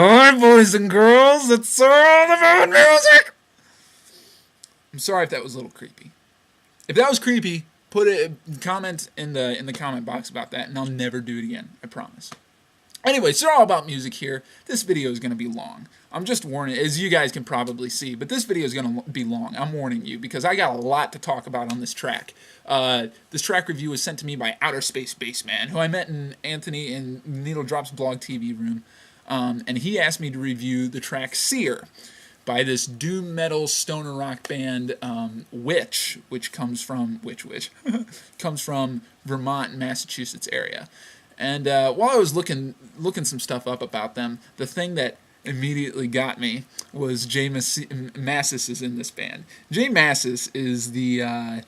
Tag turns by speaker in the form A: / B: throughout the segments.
A: Hi, boys and girls, it's SirAllAboutMusic! I'm sorry if that was a little creepy. If that was creepy, put a comment in the comment box about that, and I'll never do it again. I promise. Anyway, SirAllAboutMusic here. This video is going to be long. I'm just warning, as you guys can probably see, but this video is going to be long. I'm warning you, because I got a lot to talk about on this track. This track review was sent to me by Outer Space Bassman, who I met in Anthony in Needle Drop's blog TV room. And he asked me to review the track Seer by this doom metal stoner rock band which comes from comes from Vermont and Massachusetts area. And while I was looking some stuff up about them, the thing that immediately got me was Jay Mascis is in this band. Jay Mascis is the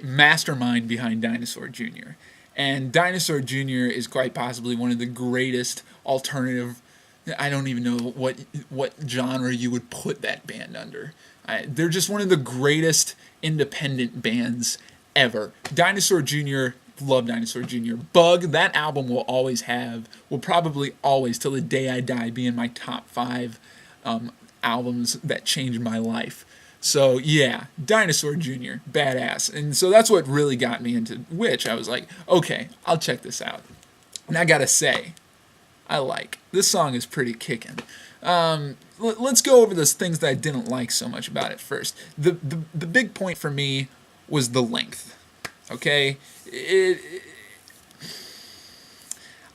A: mastermind behind Dinosaur Jr. And Dinosaur Jr. is quite possibly one of the greatest alternative, I don't even know what genre you would put that band under. They're just one of the greatest independent bands ever. Dinosaur Jr., love Dinosaur Jr. Bug, that album will probably always, till the day I die, be in my top 5 albums that changed my life. So yeah, Dinosaur Jr., badass. And so that's what really got me into Witch. I was like, okay, I'll check this out. And I gotta say, this song is pretty kicking. Let's go over those things that I didn't like so much about it first. The big point for me was the length. Okay?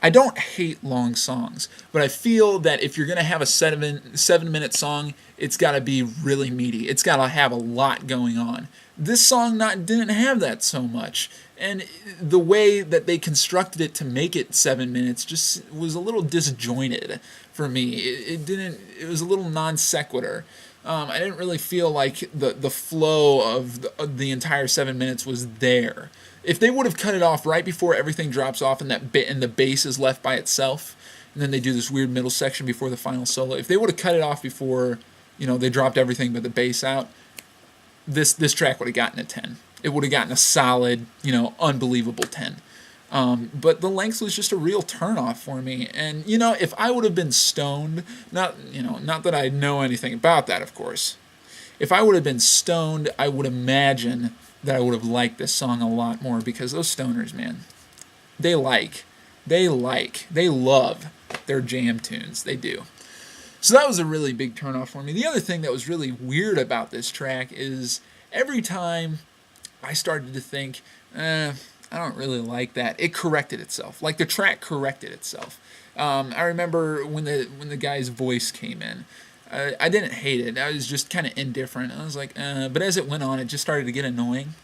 A: I don't hate long songs, but I feel that if you're going to have a 7-minute song, it's got to be really meaty. It's got to have a lot going on. This song didn't have that so much, and the way that they constructed it to make it 7 minutes just was a little disjointed for me. It was a little non sequitur. I didn't really feel like the flow of the entire 7 minutes was there. If they would have cut it off right before everything drops off and the bass is left by itself, and then they do this weird middle section before the final solo, if they would have cut it off before, they dropped everything but the bass out, this track would have gotten a 10. It would have gotten a solid, unbelievable 10. But the length was just a real turnoff for me. And, if I would have been stoned, not that I know anything about that, of course. If I would have been stoned, I would imagine that I would have liked this song a lot more, because those stoners, man, they love their jam tunes. They do. So that was a really big turnoff for me. The other thing that was really weird about this track is every time I started to think, I don't really like that, it corrected itself. Like the track corrected itself. I remember when the guy's voice came in. I didn't hate it. I was just kind of indifferent. I was like, but as it went on, it just started to get annoying.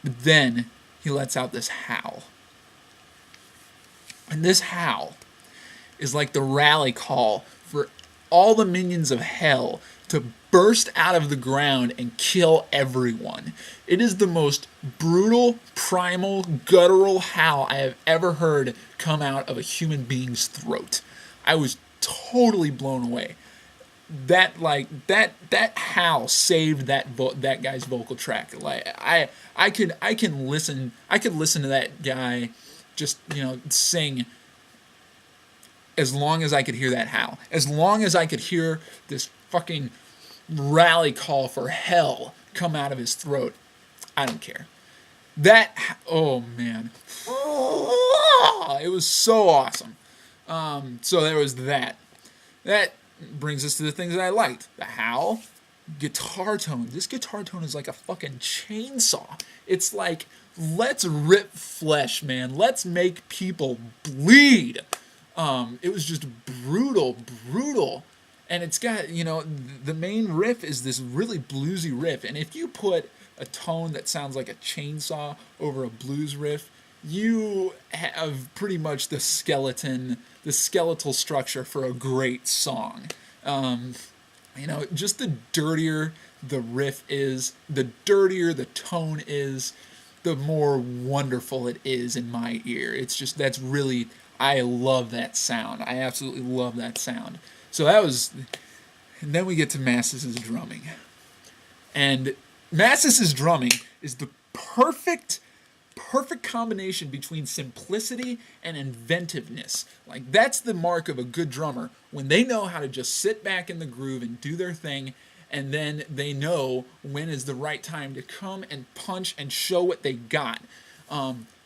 A: But then he lets out this howl. And this howl is like the rally call for all the minions of hell to burst out of the ground and kill everyone. It is the most brutal, primal, guttural howl I have ever heard come out of a human being's throat. I was totally blown away. That howl saved that guy's vocal track. Like I could listen to that guy just sing as long as I could hear that howl. As long as I could hear this fucking rally call for hell come out of his throat, I don't care. Oh man, it was so awesome. So there was that. That brings us to the things that I liked. The howl, guitar tone. This guitar tone is like a fucking chainsaw. It's like, let's rip flesh, man. Let's make people bleed. It was just brutal. And it's got, the main riff is this really bluesy riff. And if you put a tone that sounds like a chainsaw over a blues riff, you have pretty much the skeletal structure for a great song. Just the dirtier the riff is, the dirtier the tone is, the more wonderful it is in my ear. I love that sound. I absolutely love that sound. So and then we get to Mascis's drumming. And Mascis's drumming is the perfect perfect combination between simplicity and inventiveness. Like, that's the mark of a good drummer, when they know how to just sit back in the groove and do their thing, and then they know when is the right time to come and punch and show what they got.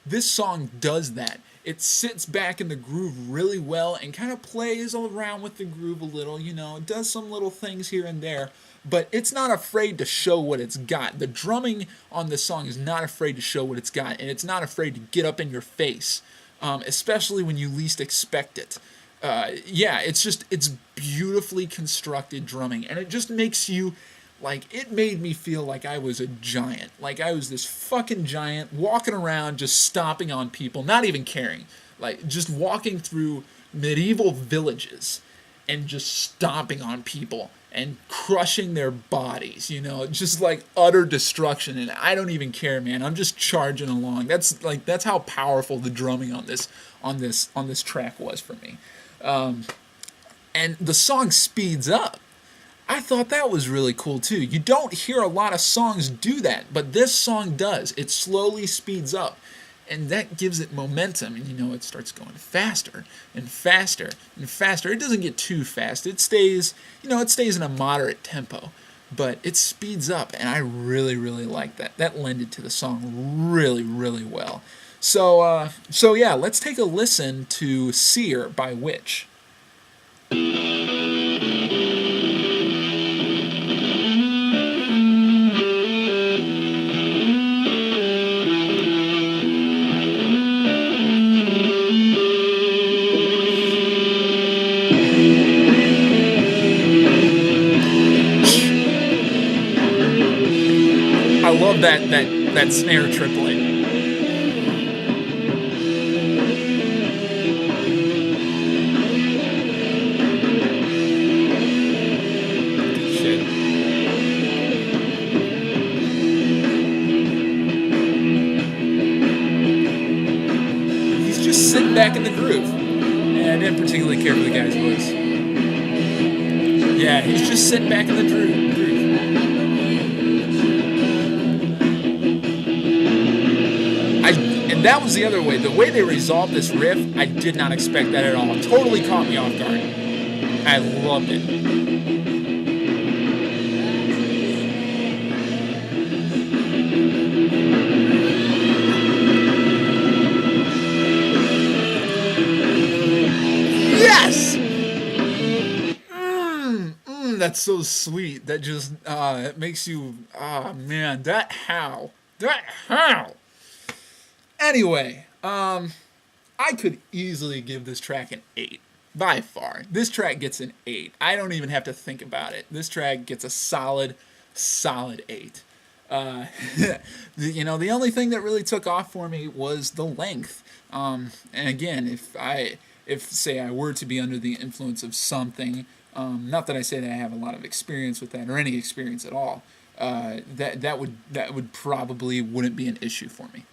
A: This song does that. It sits back in the groove really well and kind of plays around with the groove a little, you know, it does some little things here and there, but it's not afraid to show what it's got. The drumming on this song is not afraid to show what it's got, and it's not afraid to get up in your face, especially when you least expect it. Yeah, it's beautifully constructed drumming, and it just makes you, like, it made me feel like I was a giant. Like I was this fucking giant walking around just stomping on people, not even caring. Like, just walking through medieval villages and just stomping on people and crushing their bodies, you know, just like utter destruction. And I don't even care, man. I'm just charging along. That's how powerful the drumming on this track was for me. And the song speeds up. I thought that was really cool too. You don't hear a lot of songs do that, but this song does. It slowly speeds up, and that gives it momentum, and you know, it starts going faster and faster and faster. It doesn't get too fast. It stays, you know, it stays in a moderate tempo, but it speeds up, and I really, really like that. That lended to the song really, really well. So yeah, let's take a listen to Seer by Witch. I love that snare triplet. Shit. He's just sitting back in the groove. And I didn't particularly care for the guy's voice. Yeah, he's just sitting back in the groove. And that was the other way. The way they resolved this riff, I did not expect that at all. It totally caught me off guard. I loved it. Yes! That's so sweet. That just, it makes you, man, that how. Anyway, I could easily give this track an 8. By far. This track gets an 8. I don't even have to think about it. This track gets a solid 8. You know, the only thing that really took off for me was the length. And again, if say I were to be under the influence of something, not that I say that I have a lot of experience with that or any experience at all, that would probably wouldn't be an issue for me.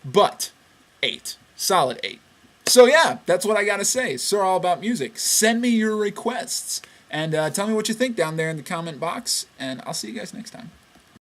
A: But 8, solid 8. So yeah, that's what I gotta say. SirAllAboutMusic. Send me your requests and tell me what you think down there in the comment box, and I'll see you guys next time.